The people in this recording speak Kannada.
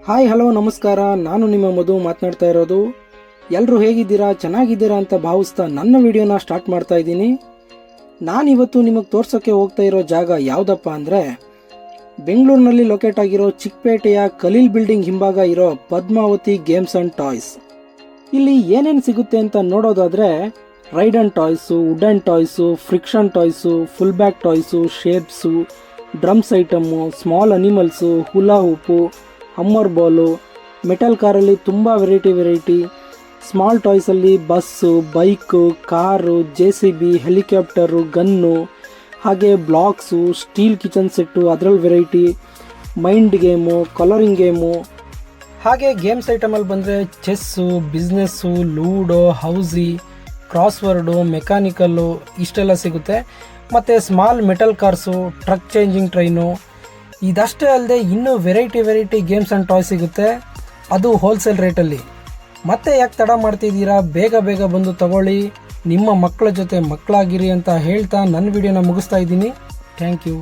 ಹಾಯ್ ಹಲೋ ನಮಸ್ಕಾರ. ನಾನು ನಿಮ್ಮ ಮಧು ಮಾತನಾಡ್ತಾ ಇರೋದು. ಎಲ್ಲರೂ ಹೇಗಿದ್ದೀರಾ, ಚೆನ್ನಾಗಿದ್ದೀರಾ ಅಂತ ಭಾವಿಸ್ತಾ ನನ್ನ ವಿಡಿಯೋನ ಸ್ಟಾರ್ಟ್ ಮಾಡ್ತಾ ಇದ್ದೀನಿ. ನಾನಿವತ್ತು ನಿಮಗೆ ತೋರ್ಸೋಕ್ಕೆ ಹೋಗ್ತಾ ಇರೋ ಜಾಗ ಯಾವುದಪ್ಪ ಅಂದರೆ ಬೆಂಗಳೂರಿನಲ್ಲಿ ಲೊಕೇಟ್ ಆಗಿರೋ ಚಿಕ್ಕಪೇಟೆಯ ಕಲೀಲ್ ಬಿಲ್ಡಿಂಗ್ ಹಿಂಭಾಗ ಇರೋ ಪದ್ಮಾವತಿ ಗೇಮ್ಸ್ ಆ್ಯಂಡ್ ಟಾಯ್ಸ್. ಇಲ್ಲಿ ಏನೇನು ಸಿಗುತ್ತೆ ಅಂತ ನೋಡೋದಾದರೆ ride and toys, wood and toys, friction toys, pull back toys, shapes, drums item, small animals, hula hoop, hammer ball, metal ಕಾರಲ್ಲಿ ತುಂಬ ವೆರೈಟಿ, ಸ್ಮಾಲ್ ಟಾಯ್ಸಲ್ಲಿ bus, bike, car, JCB, helicopter, gun, ಹಾಗೆ ಬ್ಲಾಕ್ಸು, ಸ್ಟೀಲ್ ಕಿಚನ್ ಸೆಟ್ಟು, ಅದರಲ್ಲಿ variety, mind game, colouring game, ಹಾಗೆ ಗೇಮ್ಸ್ ಐಟಮಲ್ಲಿ ಬಂದರೆ chess, business, ludo, housie, crossword, mechanical ಇಷ್ಟೆಲ್ಲ ಸಿಗುತ್ತೆ. ಮತ್ತು small metal cars, truck changing train, ಇದಷ್ಟೇ ಅಲ್ಲದೆ ಇನ್ನೂ ವೆರೈಟಿ ಗೇಮ್ಸ್ ಆ್ಯಂಡ್ ಟಾಯ್ ಸಿಗುತ್ತೆ, ಅದು ಹೋಲ್ಸೇಲ್ ರೇಟಲ್ಲಿ. ಮತ್ತೆ ಯಾಕೆ ತಡ ಮಾಡ್ತಿದ್ದೀರಾ, ಬೇಗ ಬಂದು ತಗೊಳ್ಳಿ, ನಿಮ್ಮ ಮಕ್ಕಳ ಜೊತೆ ಮಕ್ಕಳಾಗಿರಿ ಅಂತ ಹೇಳ್ತಾ ನನ್ನ ವಿಡಿಯೋನ ಮುಗಿಸ್ತಾ ಇದ್ದೀನಿ. Thank you.